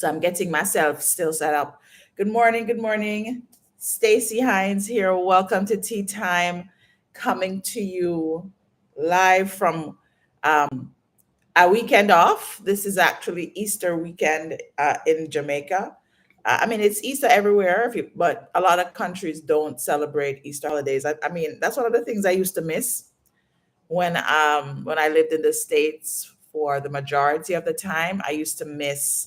So I'm getting myself still set up. Good morning, good morning. Stacy Hines here. Welcome to Tea Time, coming to you live from a weekend off. This is actually Easter weekend in Jamaica. I mean, it's Easter everywhere, but a lot of countries don't celebrate Easter holidays. I mean, that's one of the things I used to miss when I lived in the States for the majority of the time. I used to miss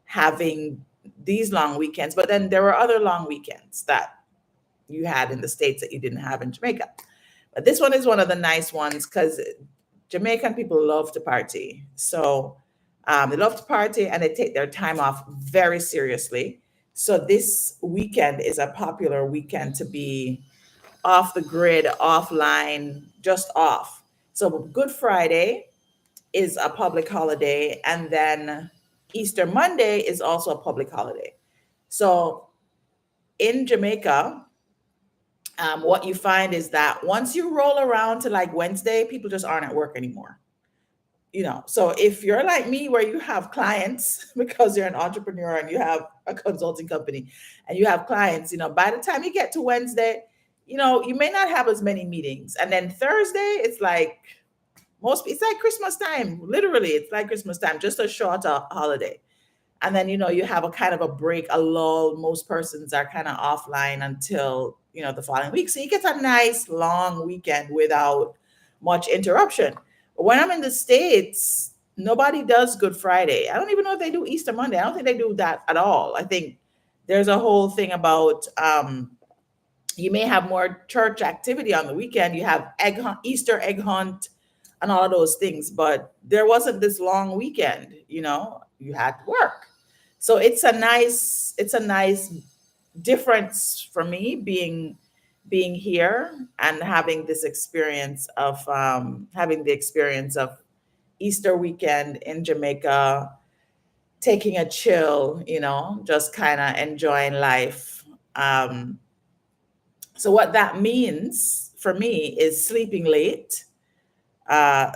having these long weekends, but then there were other long weekends that you had in the States that you didn't have in Jamaica. But this one is one of the nice ones because Jamaican people love to party. So they love to party and they take their time off very seriously. So this weekend is a popular weekend to be off the grid, offline, just off. So Good Friday is a public holiday, and then Easter Monday is also a public holiday. So in Jamaica, what you find is that once you roll around to like Wednesday, people just aren't at work anymore. So if you're like me, where you have clients because you're an entrepreneur and you have a consulting company and you have clients, by the time you get to Wednesday, you may not have as many meetings. And then Thursday, it's like Christmas time. Literally, it's like Christmas time, just a shorter holiday. And then, you have a kind of a break, a lull. Most persons are kind of offline until, the following week. So you get a nice long weekend without much interruption. But when I'm in the States, nobody does Good Friday. I don't even know if they do Easter Monday. I don't think they do that at all. I think there's a whole thing about you may have more church activity on the weekend. You have Easter egg hunt, and all of those things. But there wasn't this long weekend. You had to work. So it's a nice difference for me being here and having this experience of having the experience of Easter weekend in Jamaica, taking a chill, just kind of enjoying life. So what that means for me is sleeping late because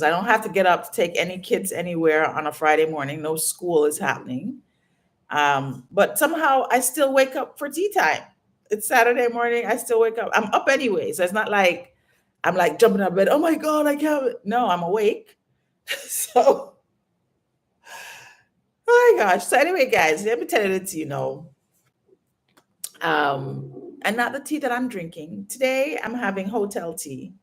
I don't have to get up to take any kids anywhere on a Friday morning. No school is happening. But somehow I still wake up for tea time. It's Saturday morning. I still wake up. I'm up anyway. So it's not like I'm like jumping out of bed. Oh my God, I can't. No, I'm awake. So, oh my gosh. So anyway, guys, let me tell you that, and not the tea that I'm drinking. Today, I'm having hotel tea.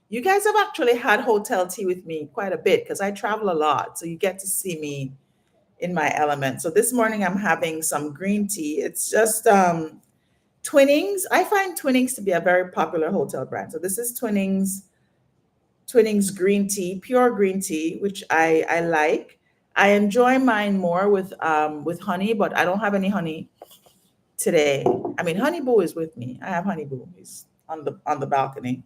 You guys have actually had hotel tea with me quite a bit because I travel a lot. So you get to see me in my element. So this morning, I'm having some green tea. It's just Twinings. I find Twinings to be a very popular hotel brand. So this is Twinings green tea, pure green tea, which I like. I enjoy mine more with honey, but I don't have any honey today. I mean, Honey Boo is with me. I have Honey Boo. He's on the balcony.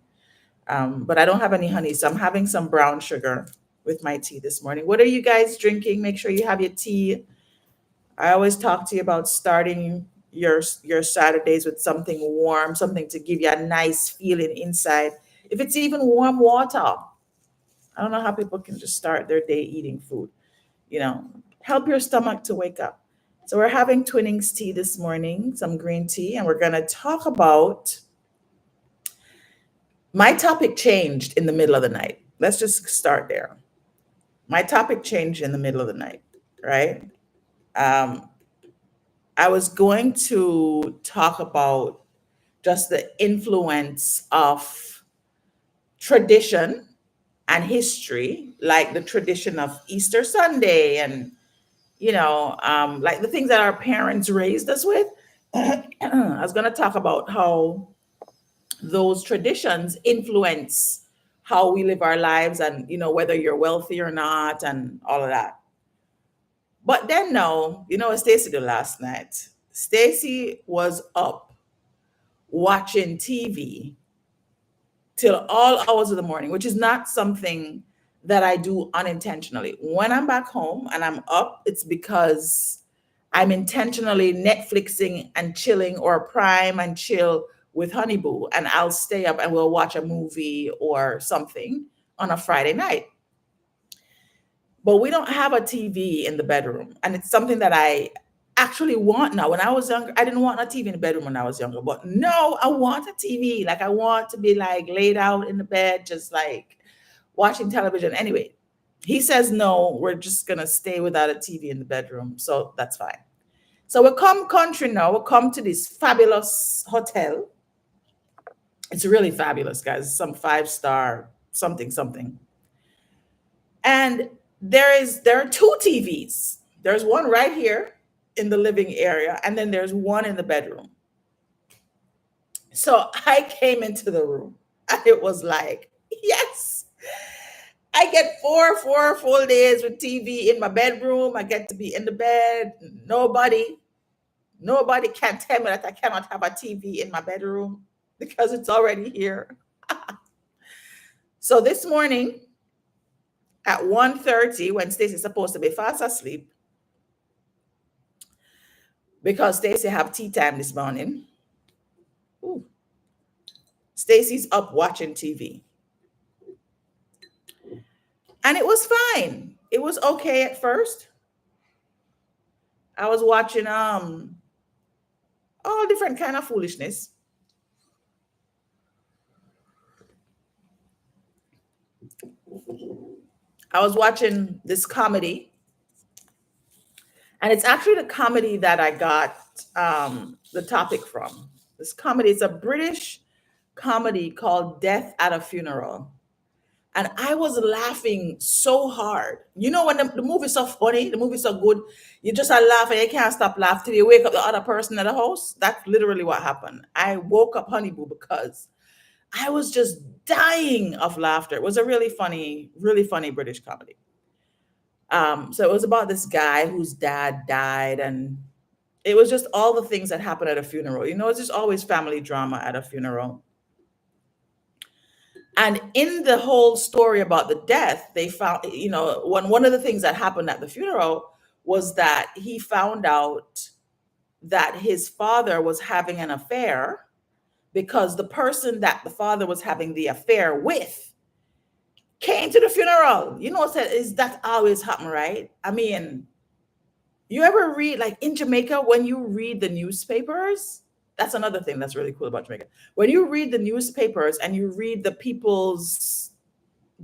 But I don't have any honey, so I'm having some brown sugar with my tea this morning. What are you guys drinking? Make sure you have your tea. I always talk to you about starting your Saturdays with something warm, something to give you a nice feeling inside. If it's even warm water, I don't know how people can just start their day eating food. You know, help your stomach to wake up. So we're having Twinnings tea this morning, some green tea, and we're gonna talk about my topic changed in the middle of the night. Let's just start there. My topic changed in the middle of the night, right? Um, I was going to talk about just the influence of tradition and history, like the tradition of Easter Sunday and, like the things that our parents raised us with. I was going to talk about how those traditions influence how we live our lives and, whether you're wealthy or not and all of that. But then, no, what Stacy did last night? Stacy was up watching TV till all hours of the morning, which is not something that I do unintentionally. When I'm back home and I'm up, it's because I'm intentionally Netflixing and chilling or Prime and chill with Honeyboo, and I'll stay up and we'll watch a movie or something on a Friday night. but we don't have a TV in the bedroom. And it's something that I actually want now. When I was younger, I didn't want a TV in the bedroom when I was younger, but no, I want a TV. Like I want to be like laid out in the bed, just like watching television. Anyway, he says no, we're just gonna stay without a TV in the bedroom. So that's fine. So we come country now. We come to this fabulous hotel. It's really fabulous, guys. Some 5 star something something. And there are two TVs. There's one right here in the living area, and then there's one in the bedroom. So I came into the room, and it was like, yes, I get four full days with TV in my bedroom. I get to be in the bed. Nobody can tell me that I cannot have a TV in my bedroom because it's already here. So this morning at 1:30, when Stacy's supposed to be fast asleep, because Stacy have tea time this morning. Ooh. Stacy's up watching TV. And it was fine. It was okay at first. I was watching all different kind of foolishness. I was watching this comedy, and it's actually the comedy that I got the topic from. This comedy is a British comedy called Death at a Funeral. And I was laughing so hard. You know, when the movie's so funny, the movie's so good, you just are laughing, you can't stop laughing till you wake up the other person at the house. That's literally what happened. I woke up Honey Boo because I was just dying of laughter. It was a really funny British comedy. So it was about this guy whose dad died, and it was just all the things that happen at a funeral. You know, it's just always family drama at a funeral. And in the whole story about the death, they found, one of the things that happened at the funeral was that he found out that his father was having an affair because the person that the father was having the affair with came to the funeral. You know, said is that always happen, right? I mean, you ever read, like in Jamaica, when you read the newspapers, that's another thing that's really cool about Jamaica. When you read the newspapers and you read the people's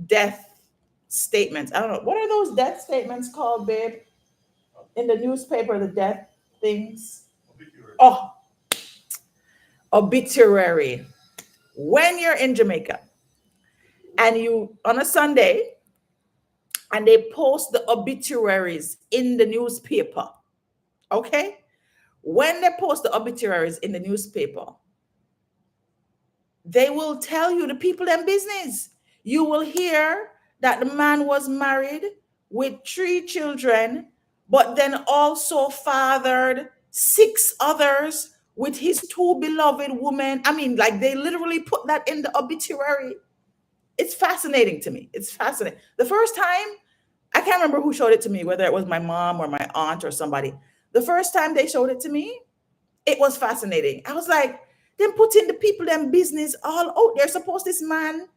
death statements, I don't know, what are those death statements called, babe? In the newspaper, the death things. Oh, obituary. When you're in Jamaica and you on a Sunday and they post the obituaries in the newspaper, okay? When they post the obituaries in the newspaper, they will tell you the people in business. You will hear that the man was married with 3 children, but then also fathered 6 others with his 2 beloved women. I mean, like they literally put that in the obituary. It's fascinating to me. It's fascinating. The first time, I can't remember who showed it to me, whether it was my mom or my aunt or somebody. The first time they showed it to me, it was fascinating. I was like, them putting the people in business all out there. Suppose this man,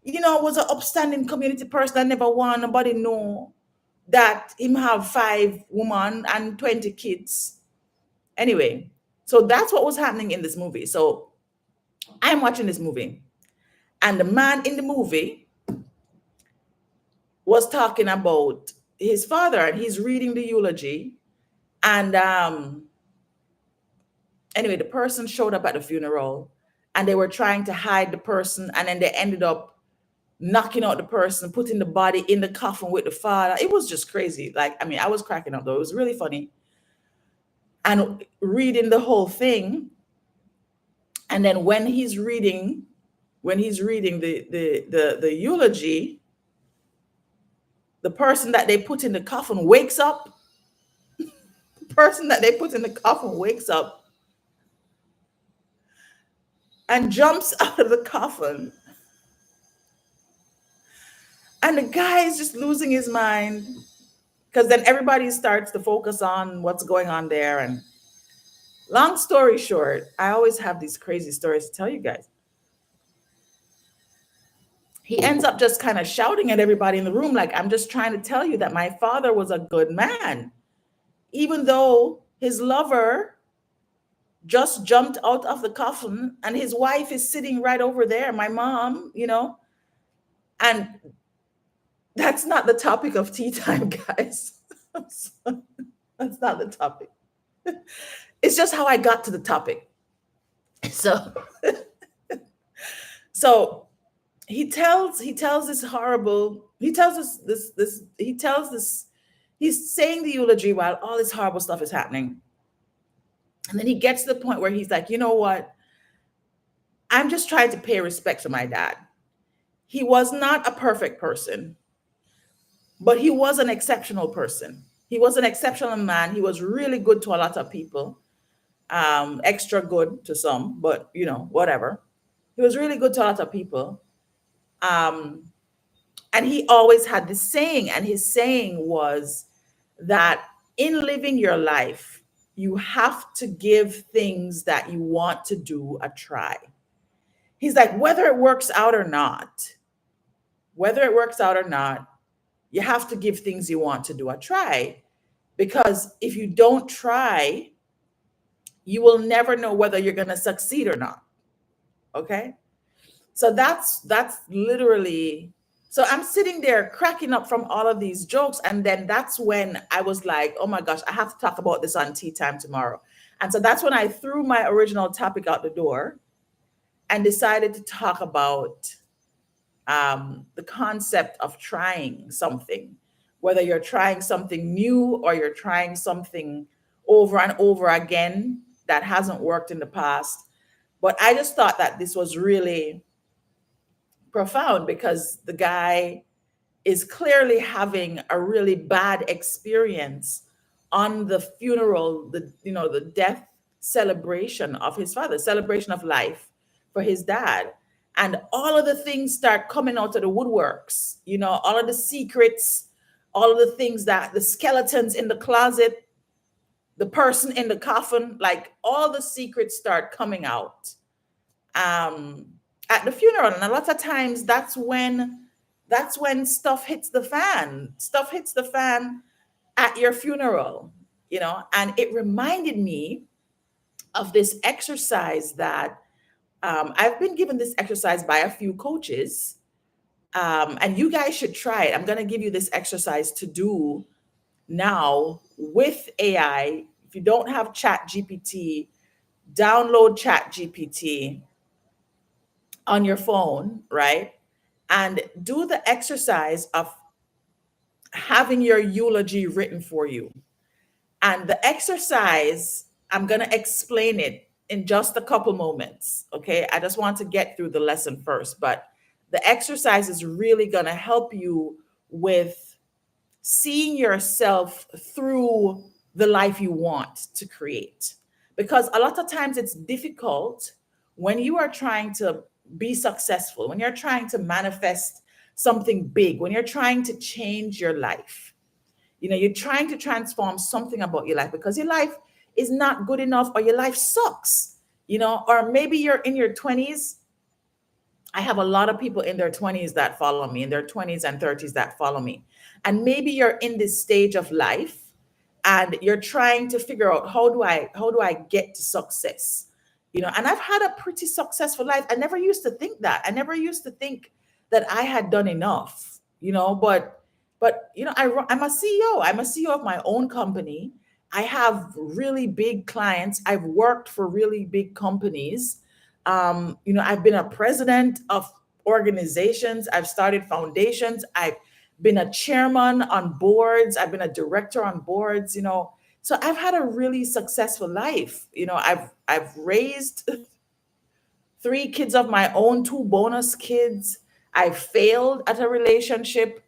was an upstanding community person that never want nobody know that him have 5 women and 20 kids. Anyway, so that's what was happening in this movie. So I'm watching this movie, and the man in the movie was talking about his father, and he's reading the eulogy. And anyway, the person showed up at the funeral, and they were trying to hide the person, and then they ended up knocking out the person, putting the body in the coffin with the father. It was just crazy. Like, I mean, I was cracking up though. It was really funny. And reading the whole thing, and then when he's reading the eulogy, the person that they put in the coffin wakes up. The person that they put in the coffin wakes up and jumps out of the coffin. And the guy is just losing his mind, because then everybody starts to focus on what's going on there. And long story short, I always have these crazy stories to tell you guys. he ends up just kind of shouting at everybody in the room, like, I'm just trying to tell you that my father was a good man, even though his lover just jumped out of the coffin and his wife is sitting right over there, my mom, and that's not the topic of tea time, guys. That's not the topic. It's just how I got to the topic. So, so he tells this horrible, he tells us this he tells this, he's saying the eulogy while all this horrible stuff is happening. And then he gets to the point where he's like, you know what? I'm just trying to pay respect to my dad. He was not a perfect person, but he was an exceptional person. He was an exceptional man. He was really good to a lot of people, extra good to some, but whatever. He was really good to a lot of people. Um, and he always had this saying, and his saying was that in living your life, you have to give things that you want to do a try. He's like, whether it works out or not, you have to give things you want to do a try. Because if you don't try, you will never know whether you're going to succeed or not. Okay? So that's literally, so I'm sitting there cracking up from all of these jokes. And then that's when I was like, oh my gosh, I have to talk about this on Tea Time tomorrow. And so that's when I threw my original topic out the door and decided to talk about the concept of trying something, whether you're trying something new or you're trying something over and over again that hasn't worked in the past. But I just thought that this was really profound because the guy is clearly having a really bad experience on the funeral, the death celebration of his father, celebration of life for his dad. And all of the things start coming out of the woodworks, all of the secrets, all of the things, that the skeletons in the closet, the person in the coffin, like all the secrets start coming out at the funeral. And a lot of times that's when stuff hits the fan. Stuff hits the fan at your funeral, and it reminded me of this exercise that I've been given this exercise by a few coaches, and you guys should try it. I'm going to give you this exercise to do now with AI. If you don't have Chat GPT, download Chat GPT on your phone, right? And do the exercise of having your eulogy written for you. And the exercise, I'm going to explain it in just a couple moments. Okay. I just want to get through the lesson first, but the exercise is really going to help you with seeing yourself through the life you want to create. Because a lot of times it's difficult when you are trying to be successful, when you're trying to manifest something big, when you're trying to change your life. You're trying to transform something about your life because your life is not good enough or your life sucks, or maybe you're in your 20s. I have a lot of people in their 20s that follow me, in their 20s and 30s that follow me. And maybe you're in this stage of life and you're trying to figure out how do I get to success? And I've had a pretty successful life. I never used to think that. I never used to think that I had done enough, but I'm a CEO. I'm a CEO of my own company. I have really big clients. I've worked for really big companies. I've been a president of organizations. I've started foundations. I've been a chairman on boards. I've been a director on boards. So I've had a really successful life. I've raised 3 kids of my own, 2 bonus kids. I failed at a relationship.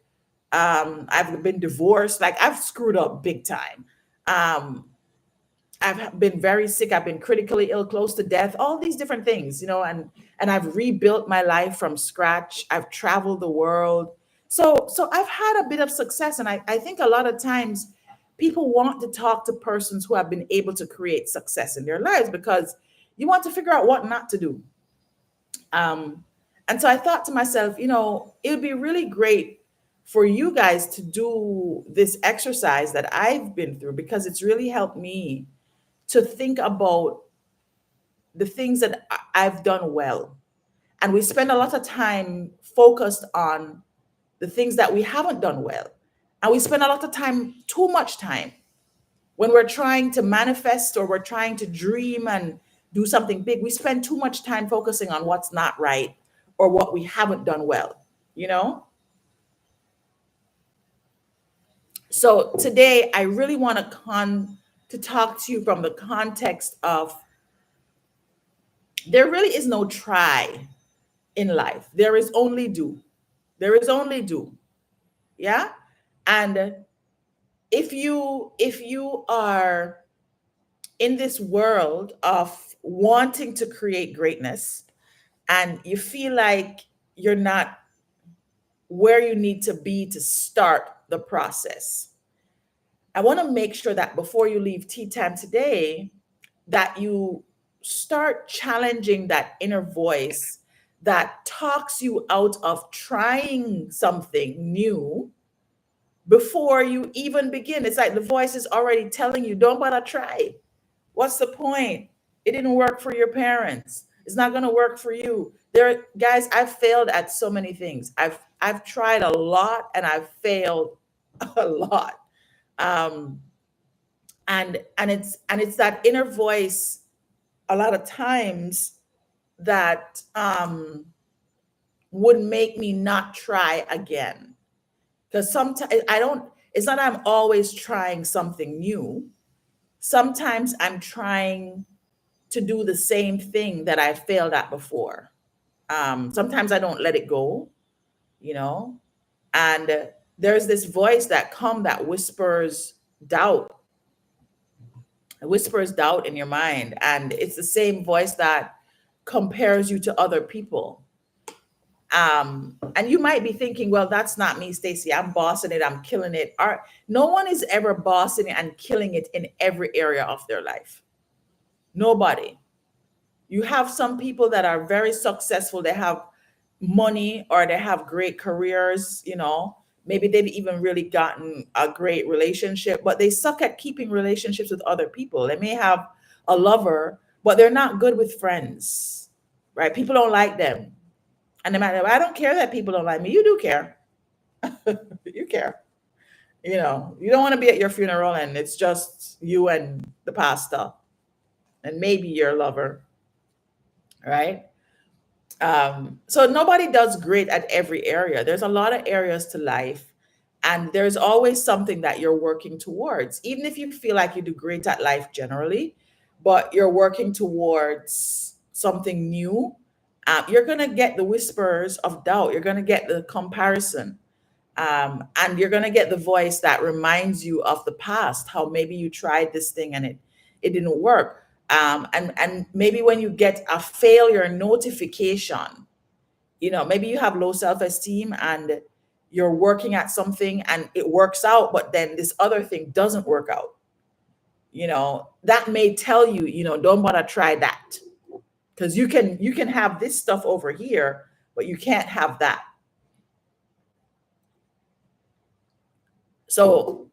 I've been divorced. Like I've screwed up big time. I've been very sick. I've been critically ill, close to death, all these different things, and I've rebuilt my life from scratch. I've traveled the world. So I've had a bit of success. And I think a lot of times people want to talk to persons who have been able to create success in their lives because you want to figure out what not to do. And And so I thought to myself, it would be really great for you guys to do this exercise that I've been through, because it's really helped me to think about the things that I've done well. And we spend a lot of time focused on the things that we haven't done well. And we spend a lot of time, too much time, when we're trying to manifest or we're trying to dream and do something big. We spend too much time focusing on what's not right or what we haven't done well, you know? So today I really want to talk to you from the context of there really is no try in life. There is only do. There is only do. Yeah? And if you are in this world of wanting to create greatness and you feel like you're not where you need to be to start the process, I want to make sure that before you leave tea time today, that you start challenging that inner voice that talks you out of trying something new before you even begin. It's like the voice is already telling you, don't bother try. What's the point? It didn't work for your parents. It's not going to work for you. There, guys, I've failed at so many things. I've tried a lot and I've failed a lot. Um, and it's that inner voice a lot of times that would make me not try again. Because sometimes I don't, it's not I'm always trying something new. Sometimes I'm trying to do the same thing that I failed at before. Sometimes I don't let it go, you know, and there's this voice that come that doubt, whispers doubt in your mind, and it's the same voice that compares you to other people. And you might be thinking, well, that's not me, Stacy. I'm bossing it. I'm killing it. No one is ever bossing it and killing it in every area of their life. Nobody. You have some people that are very successful. They have money or they have great careers, maybe they've even really gotten a great relationship, but they suck at keeping relationships with other people. They may have a lover, but they're not good with friends, right? People don't like them. And they might, I don't care that people don't like me. You do care. You care. You don't want to be at your funeral and it's just you and the pastor and maybe your lover, right? So nobody does great at every area. There's a lot of areas to life, and there's always something that you're working towards. Even if you feel like you do great at life generally, but you're working towards something new, you're gonna get the whispers of doubt. You're gonna get the comparison, and you're gonna get the voice that reminds you of the past, how maybe you tried this thing and it didn't work. And maybe when you get a failure notification, maybe you have low self-esteem and you're working at something and it works out, but then this other thing doesn't work out. That may tell you, don't bother try that, because you can have this stuff over here, but you can't have that. So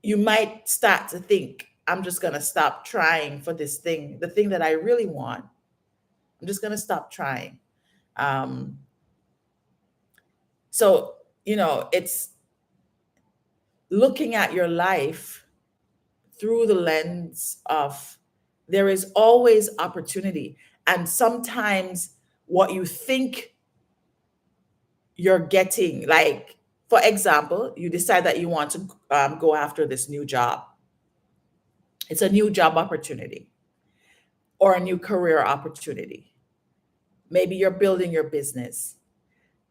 you might start to think, I'm just going to stop trying for this thing, the thing that I really want. I'm just going to stop trying. Um, so, it's looking at your life through the lens of there is always opportunity. And sometimes what you think you're getting, like, for example, you decide that you want to go after this new job. It's a new job opportunity or a new career opportunity. Maybe you're building your business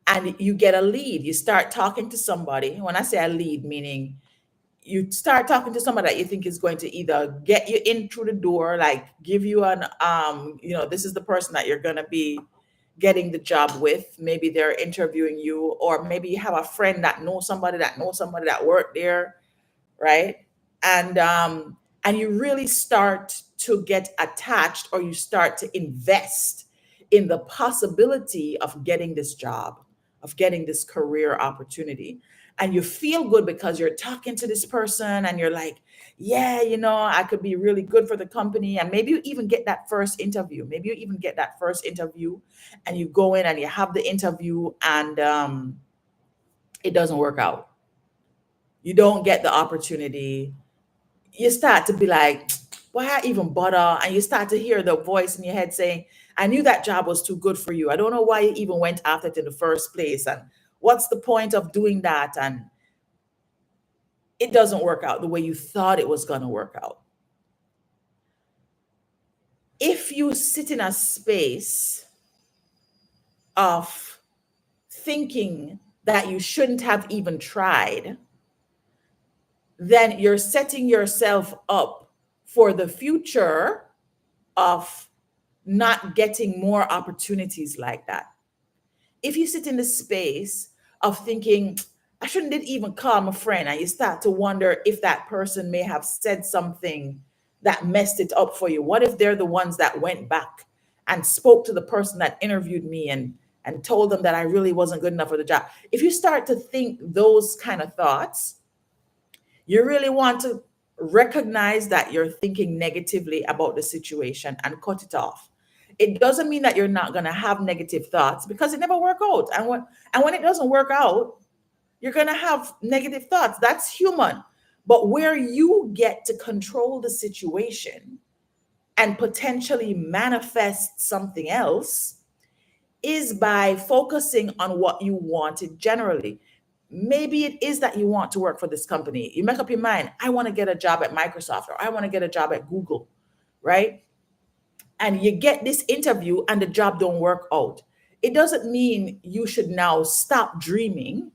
and you get a lead. You start talking to somebody. When I say a lead, meaning you start talking to somebody that you think is going to either get you in through the door, like give you this is the person that you're going to be getting the job with. Maybe they're interviewing you, or maybe you have a friend that knows somebody that worked there, right? And you really start to get attached, or you start to invest in the possibility of getting this job, of getting this career opportunity. And you feel good because you're talking to this person and you're like, yeah, I could be really good for the company. And maybe you even get that first interview. Maybe you even get that first interview and you go in and you have the interview and it doesn't work out. You don't get the opportunity. You start to be like, why I even bother? And you start to hear the voice in your head saying, I knew that job was too good for you. I don't know why you even went after it in the first place. And what's the point of doing that? And it doesn't work out the way you thought it was going to work out. If you sit in a space of thinking that you shouldn't have even tried, then you're setting yourself up for the future of not getting more opportunities like that. If you sit in the space of thinking, I shouldn't even call my friend, and you start to wonder if that person may have said something that messed it up for you. What if they're the ones that went back and spoke to the person that interviewed me and told them that I really wasn't good enough for the job? If you start to think those kind of thoughts, you really want to recognize that you're thinking negatively about the situation and cut it off. It doesn't mean that you're not going to have negative thoughts, because it never work out. And when it doesn't work out, you're going to have negative thoughts. That's human. But where you get to control the situation and potentially manifest something else is by focusing on what you wanted generally. Maybe it is that you want to work for this company. You make up your mind, I want to get a job at Microsoft, or I want to get a job at Google, right? And you get this interview and the job don't work out. It doesn't mean you should now stop dreaming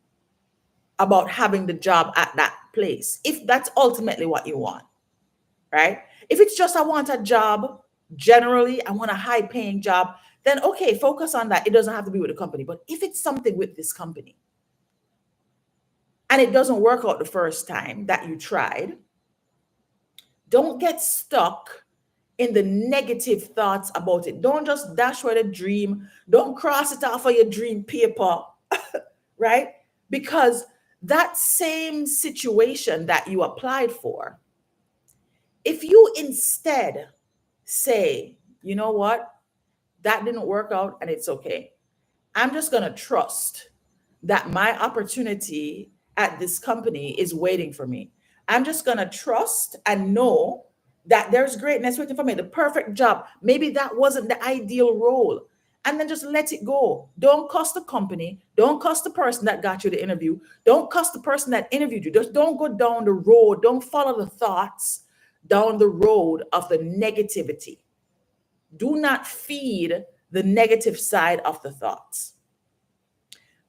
about having the job at that place, if that's ultimately what you want, right? If it's just, I want a job, generally, I want a high paying job, then okay, focus on that. It doesn't have to be with the company. But if it's something with this company and it doesn't work out the first time that you tried, don't get stuck in the negative thoughts about it. Don't just dash with a dream. Don't cross it off of your dream paper, right? Because that same situation that you applied for, if you instead say, you know what, that didn't work out and it's okay. I'm just going to trust that my opportunity at this company is waiting for me. I'm just going to trust and know that there's greatness waiting for me, the perfect job. Maybe that wasn't the ideal role. And then just let it go. Don't cuss the company. Don't cuss the person that got you the interview. Don't cuss the person that interviewed you. Just don't go down the road. Don't follow the thoughts down the road of the negativity. Do not feed the negative side of the thoughts.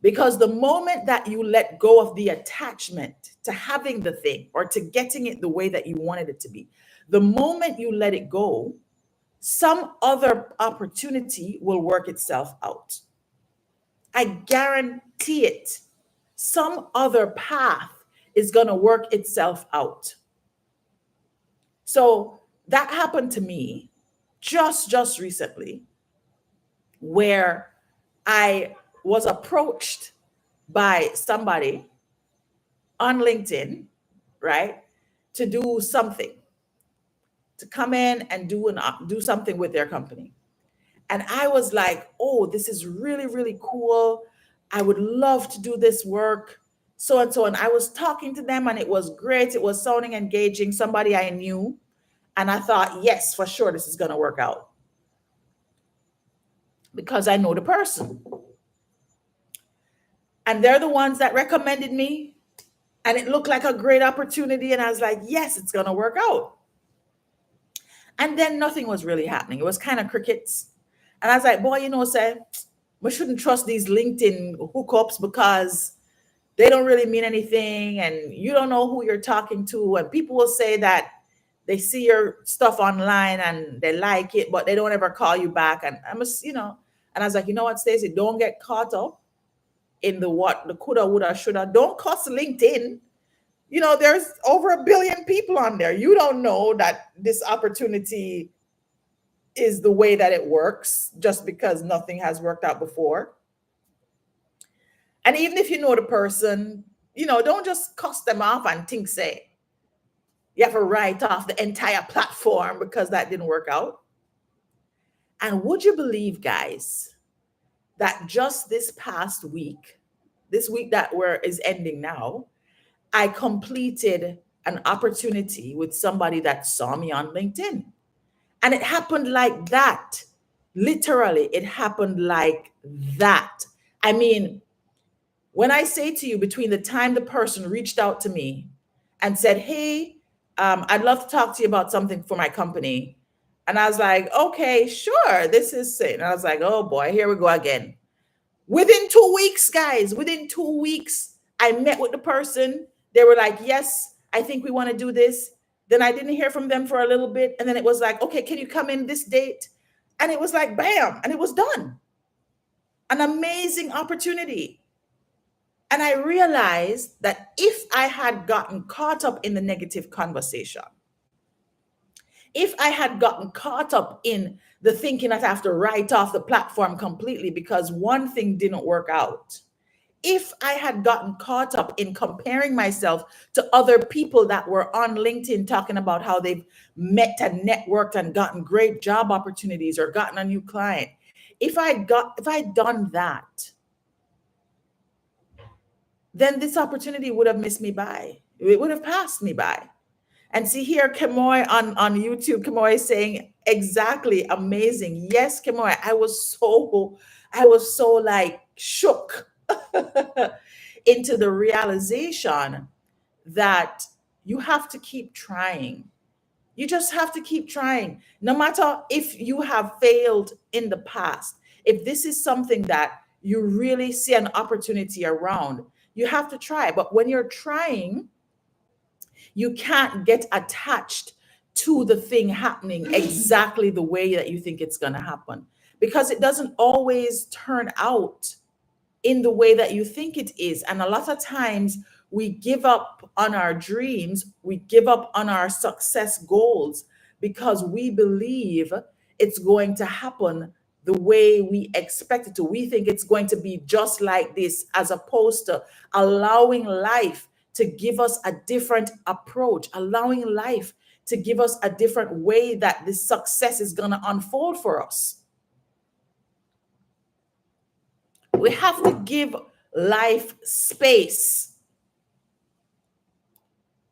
Because the moment that you let go of the attachment to having the thing or to getting it the way that you wanted it to be, the moment you let it go, some other opportunity will work itself out. I guarantee it. Some other path is going to work itself out. So that happened to me just recently, where I was approached by somebody on LinkedIn, right, to do something, to come in and do something with their company. And I was like, oh, this is really, really cool. I would love to do this work, so and so. And I was talking to them and it was great. It was sounding engaging, somebody I knew. And I thought, yes, for sure, this is going to work out because I know the person. And they're the ones that recommended me. And it looked like a great opportunity. And I was like, yes, it's going to work out. And then nothing was really happening. It was kind of crickets. And I was like, boy, say, we shouldn't trust these LinkedIn hookups because they don't really mean anything. And you don't know who you're talking to. And people will say that they see your stuff online and they like it, but they don't ever call you back. And I must, and I was like, you know what, Stacey, don't get caught up in the coulda, woulda, shoulda. Don't cuss LinkedIn. There's over 1 billion people on there. You don't know that this opportunity is the way that it works, just because nothing has worked out before. And even if you know the person, don't just cuss them off and think, say, you have to write off the entire platform because that didn't work out. And would you believe, guys, that just this past week, this week that is ending now, I completed an opportunity with somebody that saw me on LinkedIn. And it happened like that. Literally, it happened like that. I mean, when I say to you, between the time the person reached out to me and said, hey, I'd love to talk to you about something for my company. And I was like, okay, sure, this is it. And I was like, oh boy, here we go again. Within 2 weeks, guys, within 2 weeks, I met with the person. They were like, yes, I think we want to do this. Then I didn't hear from them for a little bit. And then it was like, okay, can you come in this date? And it was like, bam, and it was done. An amazing opportunity. And I realized that if I had gotten caught up in the negative conversation, if I had gotten caught up in the thinking that I have to write off the platform completely because one thing didn't work out, if I had gotten caught up in comparing myself to other people that were on LinkedIn talking about how they've met and networked and gotten great job opportunities or gotten a new client, if I'd done that, then this opportunity would have missed me by. It would have passed me by. And see here, Kemoy on YouTube, Kemoy is saying exactly amazing. Yes, Kemoy, I was so like shook into the realization that you have to keep trying. You just have to keep trying. No matter if you have failed in the past, if this is something that you really see an opportunity around, you have to try. But when you're trying, you can't get attached to the thing happening exactly the way that you think it's going to happen, because it doesn't always turn out in the way that you think it is. And a lot of times we give up on our dreams, we give up on our success goals because we believe it's going to happen the way we expect it to. We think it's going to be just like this, as opposed to allowing life to give us a different approach, allowing life to give us a different way that this success is going to unfold for us. We have to give life space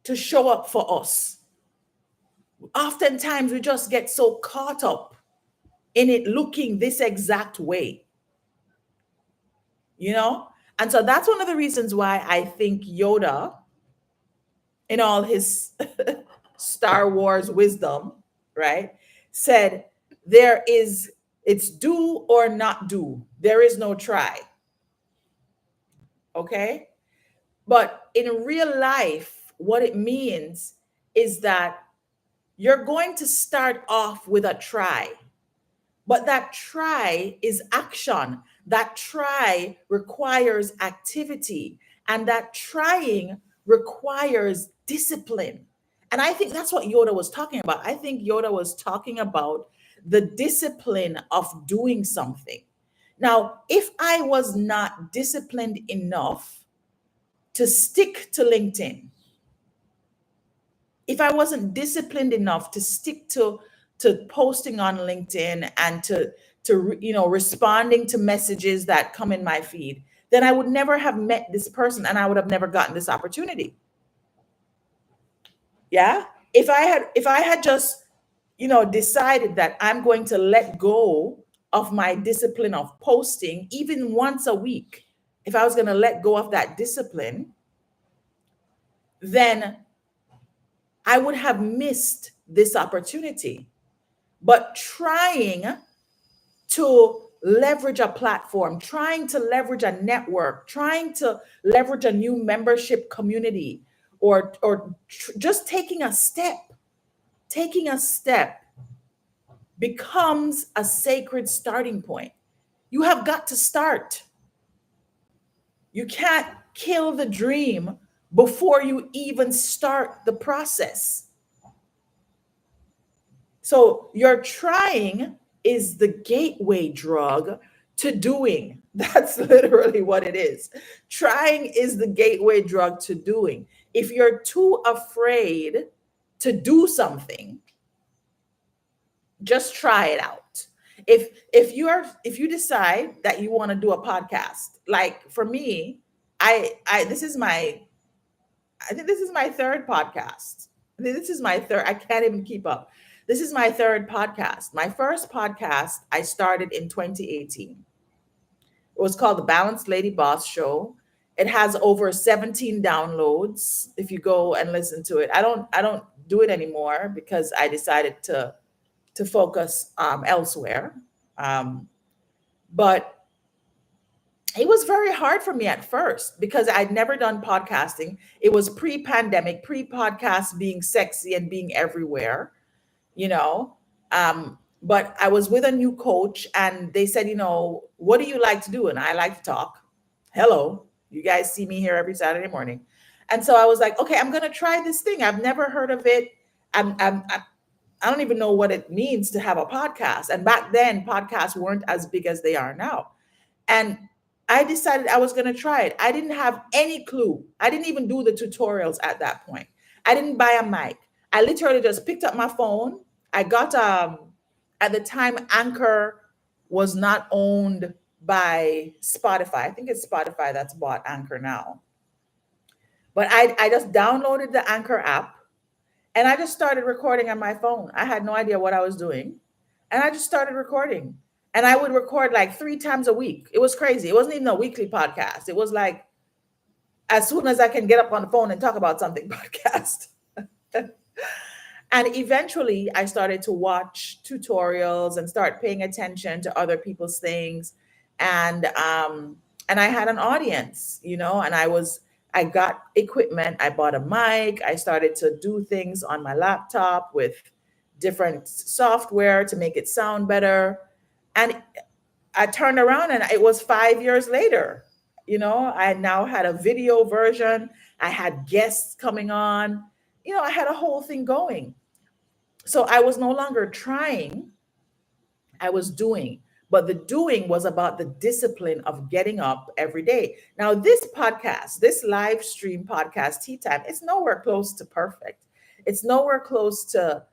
to show up for us. Oftentimes, we just get so caught up in it looking this exact way, And so that's one of the reasons why I think Yoda, in all his Star Wars wisdom, right, said it's do or not do. There is no try. Okay? But in real life, what it means is that you're going to start off with a try, but that try is action. That try requires activity, and that trying requires discipline. And I think that's what Yoda was talking about. I think Yoda was talking about the discipline of doing something. Now, if I was not disciplined enough to stick to LinkedIn, if I wasn't disciplined enough to stick to posting on LinkedIn and to responding to messages that come in my feed, then I would never have met this person and I would have never gotten this opportunity. Yeah? If I had just decided that I'm going to let go of my discipline of posting even once a week, if I was going to let go of that discipline, then I would have missed this opportunity. But trying to leverage a platform, trying to leverage a network, trying to leverage a new membership community, or just taking a step becomes a sacred starting point. You have got to start. You can't kill the dream before you even start the process. So your trying is the gateway drug to doing. That's literally what it is. Trying is the gateway drug to doing. If you're too afraid to do something, just try it out. If you decide that you want to do a podcast, like for me, I this is my I think this is my third podcast. I think this is my third. I can't even keep up. This is my third podcast. My first podcast I started in 2018. It was called the Balanced Lady Boss Show. It has over 17 downloads if you go and listen to it. I don't do it anymore because I decided to focus elsewhere. Um, but it was very hard for me at first because I'd never done podcasting. It was pre-pandemic, pre-podcast being sexy and being everywhere, you know. But I was with a new coach and they said, what do you like to do? And I like to talk. Hello, you guys see me here every Saturday morning. And so I was like, okay, I'm gonna try this thing. I've never heard of it. I don't even know what it means to have a podcast. And back then, podcasts weren't as big as they are now. And I decided I was going to try it. I didn't have any clue. I didn't even do the tutorials at that point. I didn't buy a mic. I literally just picked up my phone. I got at the time Anchor was not owned by Spotify. I think it's Spotify that's bought Anchor now. But I just downloaded the Anchor app and I just started recording on my phone. I had no idea what I was doing. And I just started recording. And I would record like 3 times a week. It was crazy. It wasn't even a weekly podcast. It was like as soon as I can get up on the phone and talk about something podcast. And eventually I started to watch tutorials and start paying attention to other people's things. And I had an audience, and I got equipment. I bought a mic. I started to do things on my laptop with different software to make it sound better. And I turned around and it was 5 years later. I now had a video version. I had guests coming on. I had a whole thing going. So I was no longer trying, I was doing. But the doing was about the discipline of getting up every day. Now, this podcast, this live stream podcast, Tea Time, it's nowhere close to perfect. It's nowhere close to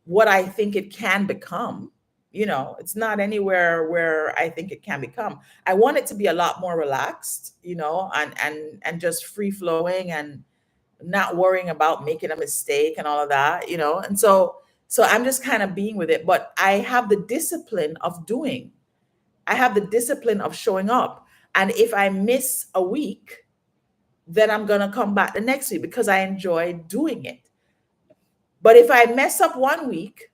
what I think it can become. It's not anywhere where I think it can become. I want it to be a lot more relaxed, and just free flowing and not worrying about making a mistake and all of that, And so I'm just kind of being with it, but I have the discipline of doing. I have the discipline of showing up. And if I miss a week, then I'm going to come back the next week because I enjoy doing it. But if I mess up one week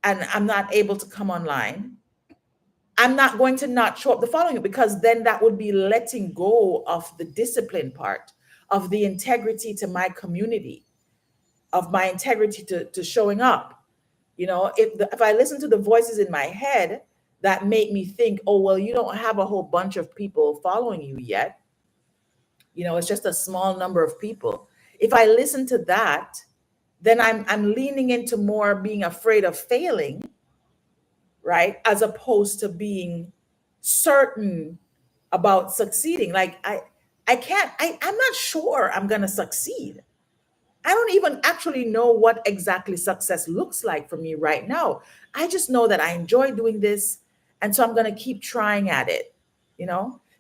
and I'm not able to come online, I'm not going to not show up the following week because then that would be letting go of the discipline part, of the integrity to my community, of my integrity to showing up. If I listen to the voices in my head that make me think, oh, well, you don't have a whole bunch of people following you yet. It's just a small number of people. If I listen to that, then I'm leaning into more being afraid of failing, right? As opposed to being certain about succeeding. Like I'm not sure I'm going to succeed. I don't even actually know what exactly success looks like for me right now. I just know that I enjoy doing this. And so I'm going to keep trying at it,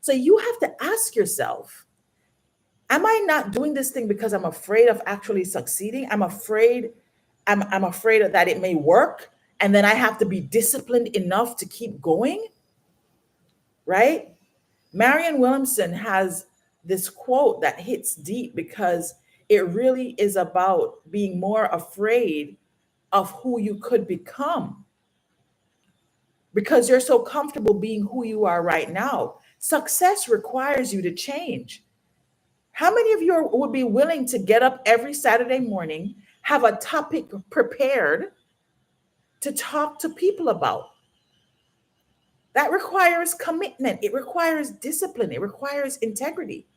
So you have to ask yourself, am I not doing this thing because I'm afraid of actually succeeding? I'm afraid that it may work. And then I have to be disciplined enough to keep going, right? Marianne Williamson has this quote that hits deep because it really is about being more afraid of who you could become because you're so comfortable being who you are right now. Success requires you to change. How many of you would be willing to get up every Saturday morning, have a topic prepared to talk to people about? That requires commitment. It requires discipline. It requires integrity.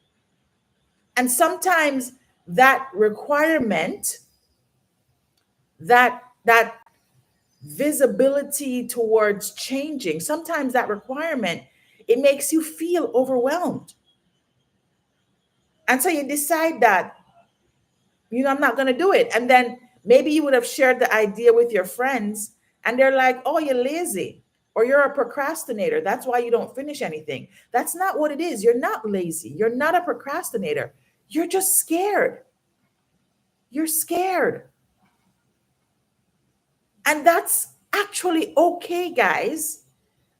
And sometimes that requirement, that visibility towards changing, sometimes that requirement, it makes you feel overwhelmed. And so you decide that, I'm not going to do it. And then maybe you would have shared the idea with your friends and they're like, oh, you're lazy or you're a procrastinator. That's why you don't finish anything. That's not what it is. You're not lazy. You're not a procrastinator. You're just scared. You're scared. And that's actually okay, guys.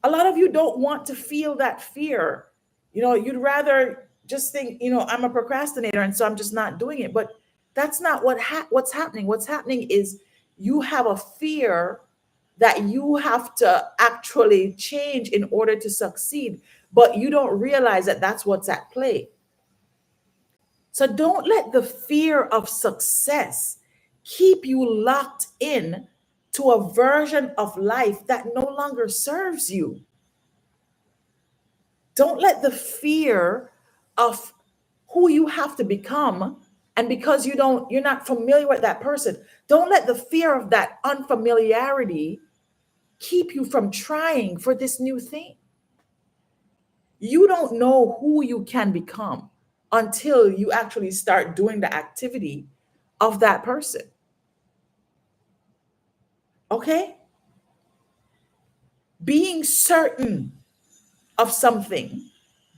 A lot of you don't want to feel that fear. You'd rather just think, I'm a procrastinator and so I'm just not doing it. But that's not what's happening. What's happening is you have a fear that you have to actually change in order to succeed, but you don't realize that that's what's at play. So don't let the fear of success keep you locked in to a version of life that no longer serves you. Don't let the fear of who you have to become, and because you're not familiar with that person, don't let the fear of that unfamiliarity keep you from trying for this new thing. You don't know who you can become until you actually start doing the activity of that person. Okay? Being certain of something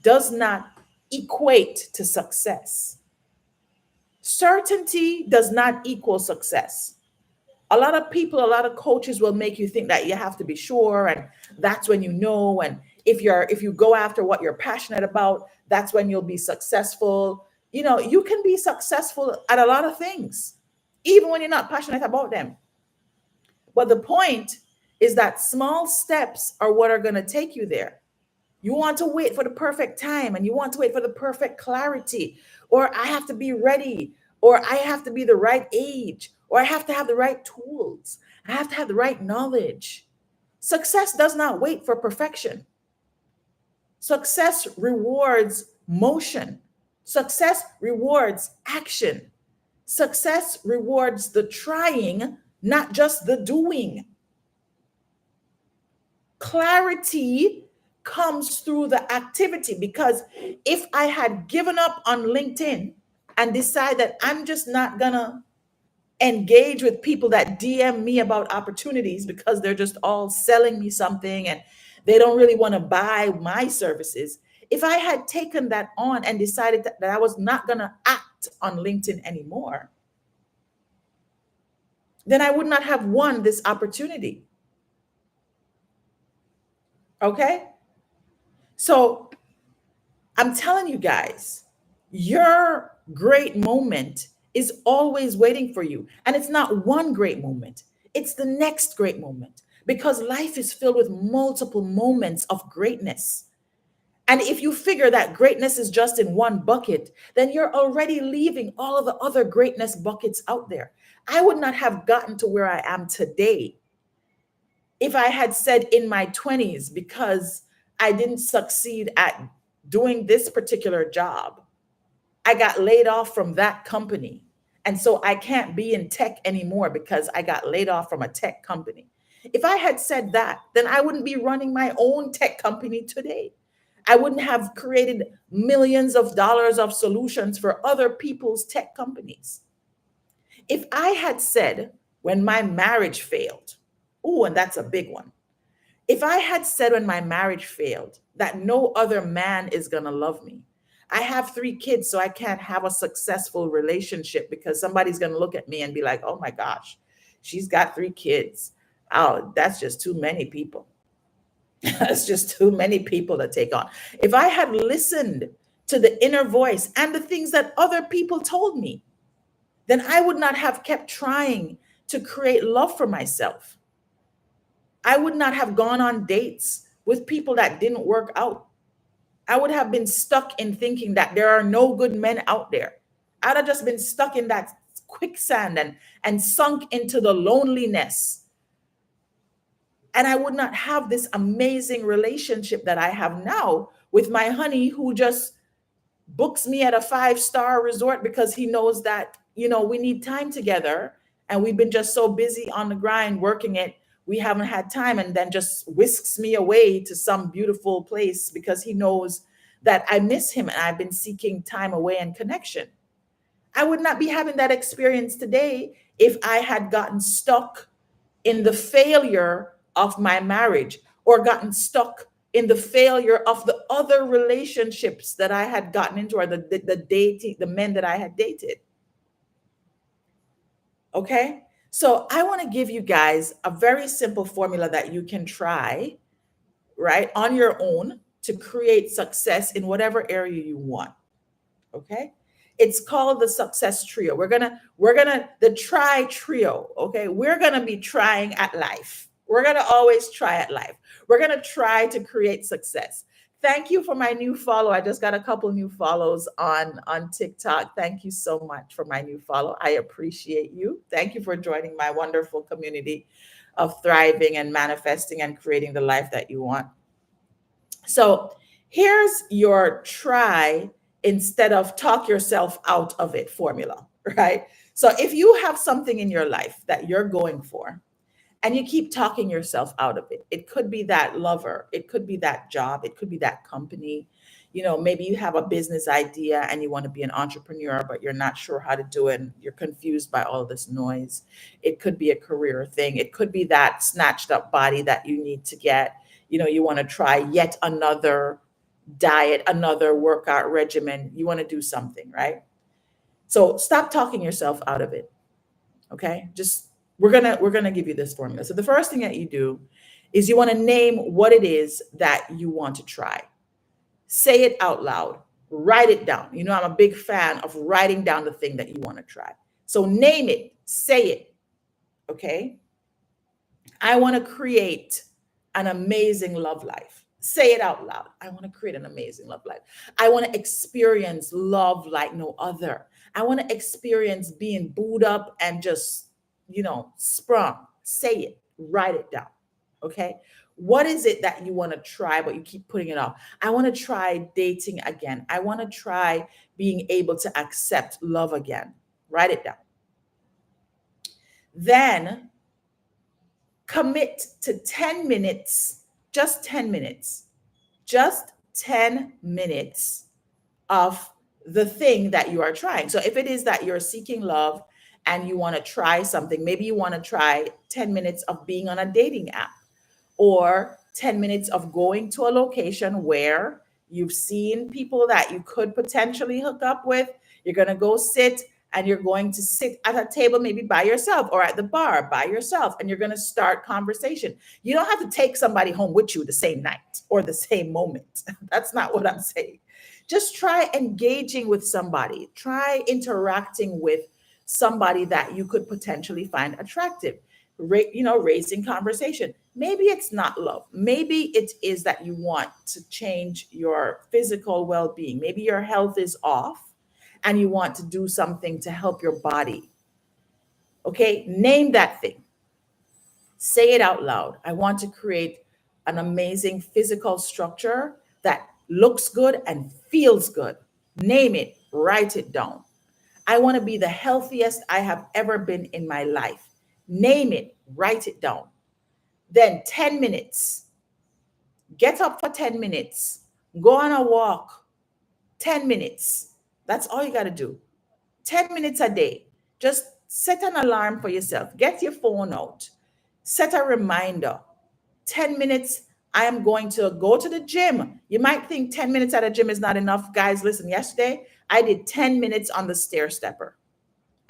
does not equate to success. Certainty does not equal success. A lot of people, a lot of coaches will make you think that you have to be sure, and that's when you know. And if you go after what you're passionate about, that's when you'll be successful. You can be successful at a lot of things, even when you're not passionate about them. But the point is that small steps are what are going to take you there. You want to wait for the perfect time and you want to wait for the perfect clarity, or I have to be ready, or I have to be the right age, or I have to have the right tools. I have to have the right knowledge. Success does not wait for perfection. Success rewards motion. Success rewards action. Success rewards the trying, not just the doing. Clarity comes through the activity, because if I had given up on LinkedIn and decided that I'm just not gonna engage with people that DM me about opportunities because they're just all selling me something and they don't really want to buy my services, if I had taken that on and decided that I was not gonna act on LinkedIn anymore, then I would not have won this opportunity. Okay? So I'm telling you guys, your great moment is always waiting for you. And it's not one great moment, it's the next great moment, because life is filled with multiple moments of greatness. And if you figure that greatness is just in one bucket, then you're already leaving all of the other greatness buckets out there. I would not have gotten to where I am today if I had said in my 20s, because I didn't succeed at doing this particular job, I got laid off from that company. And so I can't be in tech anymore because I got laid off from a tech company. If I had said that, then I wouldn't be running my own tech company today. I wouldn't have created millions of dollars of solutions for other people's tech companies. If I had said when my marriage failed, oh, and that's a big one. If I had said when my marriage failed that no other man is going to love me, I have 3 kids, so I can't have a successful relationship because somebody's going to look at me and be like, oh my gosh, she's got 3 kids. Oh, that's just too many people. That's just too many people to take on. If I had listened to the inner voice and the things that other people told me, then I would not have kept trying to create love for myself. I would not have gone on dates with people that didn't work out. I would have been stuck in thinking that there are no good men out there. I'd have just been stuck in that quicksand and sunk into the loneliness. And I would not have this amazing relationship that I have now with my honey, who just books me at a 5-star resort because he knows that, we need time together. And we've been just so busy on the grind working it. we haven't had time, and then just whisks me away to some beautiful place because he knows that I miss him and I've been seeking time away and connection. I would not be having that experience today if I had gotten stuck in the failure of my marriage, or gotten stuck in the failure of the other relationships that I had gotten into, or the dating, the men that I had dated. Okay. So I want to give you guys a very simple formula that you can try, right, on your own to create success in whatever area you want. Okay. It's called the success trio. We're gonna the try trio. Okay. We're gonna be trying at life. We're gonna always try at life. We're gonna try to create success. Thank you for my new follow. I just got a couple new follows on TikTok. Thank you so much for my new follow. I appreciate you. Thank you for joining my wonderful community of thriving and manifesting and creating the life that you want. So here's your try instead of talk yourself out of it formula, right? So if you have something in your life that you're going for and you keep talking yourself out of it, it could be that lover, it could be that job, it could be that company. Maybe you have a business idea and you want to be an entrepreneur, but you're not sure how to do it. And you're confused by all this noise. It could be a career thing. It could be that snatched up body that you need to get. You want to try yet another diet, another workout regimen. You want to do something, right? So stop talking yourself out of it. Okay? Just we're gonna give you this formula. So the first thing that you do is you want to name what it is that you want to try. Say it out loud. Write it down. I'm a big fan of writing down the thing that you want to try. So name it, say it. Okay? I want to create an amazing love life. Say it out loud. I want to create an amazing love life. I want to experience love like no other. I want to experience being booed up and just, sprung. Say it, write it down. Okay. What is it that you want to try, but you keep putting it off? I want to try dating again. I want to try being able to accept love again. Write it down. Then commit to 10 minutes, just 10 minutes, just 10 minutes of the thing that you are trying. So if it is that you're seeking love and you want to try something, maybe you want to try 10 minutes of being on a dating app, or 10 minutes of going to a location where you've seen people that you could potentially hook up with. You're going to go sit, and you're going to sit at a table maybe by yourself, or at the bar by yourself, and you're going to start conversation. You don't have to take somebody home with you the same night or the same moment. That's not what I'm saying. Just try engaging with somebody. Try interacting with somebody that you could potentially find attractive. Raising conversation. Maybe it's not love. Maybe it is that you want to change your physical well-being. Maybe your health is off and you want to do something to help your body. Okay, name that thing. Say it out loud. I want to create an amazing physical structure that looks good and feels good. Name it, write it down. I want to be the healthiest I have ever been in my life. Name it, write it down. Then 10 minutes. Get up for 10 minutes. Go on a walk. 10 minutes. That's all you got to do. 10 minutes a day. Just set an alarm for yourself. Get your phone out. Set a reminder. 10 minutes. I am going to go to the gym. You might think 10 minutes at a gym is not enough. Guys, listen, yesterday I did 10 minutes on the stair stepper.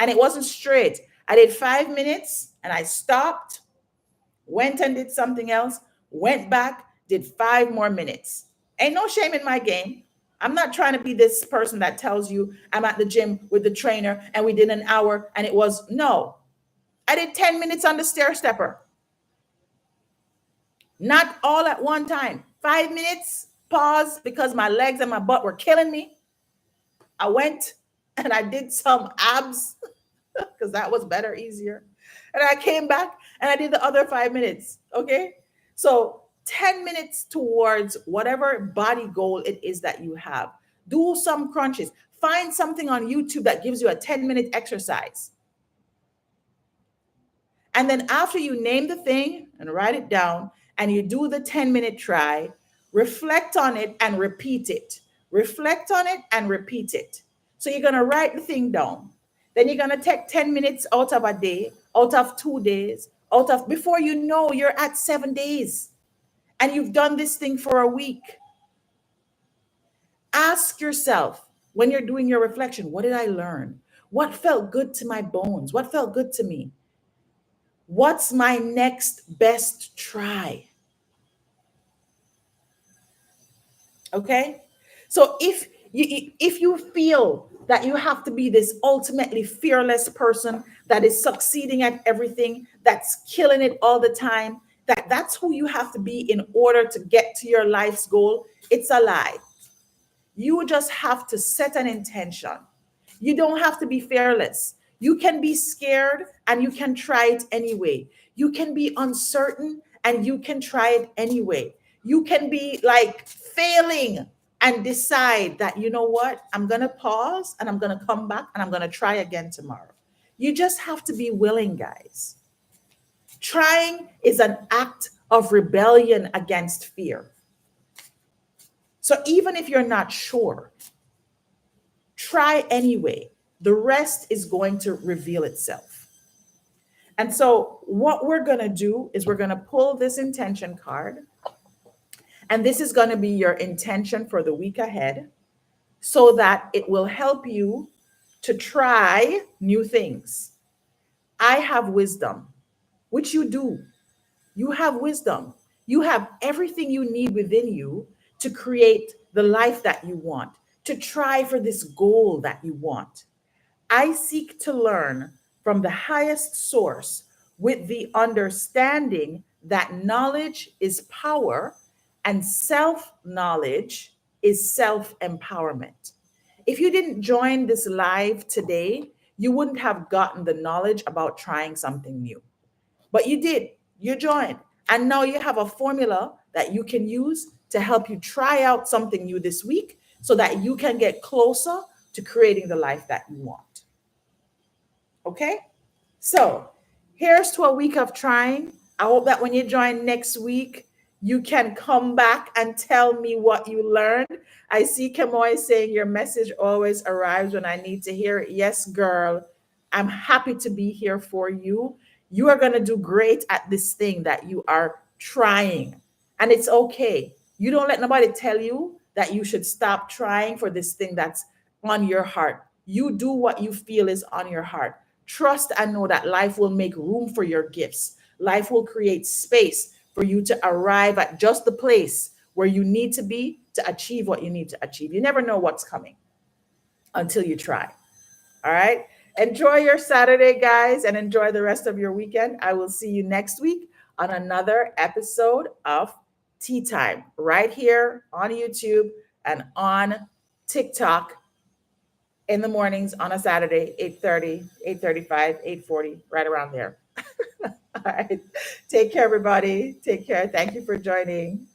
And it wasn't straight. I did 5 minutes and I stopped, went and did something else, went back, did 5 more minutes. Ain't no shame in my game. I'm not trying to be this person that tells you I'm at the gym with the trainer and we did an hour and it was no. I did 10 minutes on the stair stepper. Not all at one time. 5 minutes, pause because my legs and my butt were killing me. I went and I did some abs because that was better, easier. And I came back and I did the other 5 minutes. Okay. So 10 minutes towards whatever body goal it is that you have. Do some crunches. Find something on YouTube that gives you a 10-minute exercise. And then after you name the thing and write it down and you do the 10-minute try, reflect on it and repeat it. Reflect on it and repeat it. So you're going to write the thing down. Then you're going to take 10 minutes out of a day, out of 2 days, out of, before you know, you're at 7 days and you've done this thing for a week. Ask yourself when you're doing your reflection, what did I learn? What felt good to my bones? What felt good to me? What's my next best try? Okay? So if you feel that you have to be this ultimately fearless person that is succeeding at everything, that's killing it all the time, that's who you have to be in order to get to your life's goal, it's a lie. You just have to set an intention. You don't have to be fearless. You can be scared and you can try it anyway. You can be uncertain and you can try it anyway. You can be like failing and decide that, you know what, I'm going to pause and I'm going to come back and I'm going to try again tomorrow. You just have to be willing, guys. Trying is an act of rebellion against fear. So even if you're not sure, try anyway. The rest is going to reveal itself. And so what we're going to do is we're going to pull this intention card. And this is going to be your intention for the week ahead so that it will help you to try new things. I have wisdom, which you do. You have wisdom. You have everything you need within you to create the life that you want, to try for this goal that you want. I seek to learn from the highest source with the understanding that knowledge is power and self knowledge is self empowerment. If you didn't join this live today, you wouldn't have gotten the knowledge about trying something new. But you did, you joined. And now you have a formula that you can use to help you try out something new this week so that you can get closer to creating the life that you want. Okay? So here's to a week of trying. I hope that when you join next week, you can come back and tell me what you learned. I see Kamoy saying your message always arrives when I need to hear it. Yes, girl. I'm happy to be here for you. You are going to do great at this thing that you are trying. And it's okay. You don't let nobody tell you that you should stop trying for this thing that's on your heart. You do what you feel is on your heart. Trust and know that life will make room for your gifts. Life will create space for you to arrive at just the place where you need to be to achieve what you need to achieve. You never know what's coming until you try. All right. Enjoy your Saturday, guys, and enjoy the rest of your weekend. I will see you next week on another episode of Tea Time right here on YouTube and on TikTok in the mornings on a Saturday, 8:30, 8:35, 8:40, right around there. All right. Take care, everybody. Take care. Thank you for joining.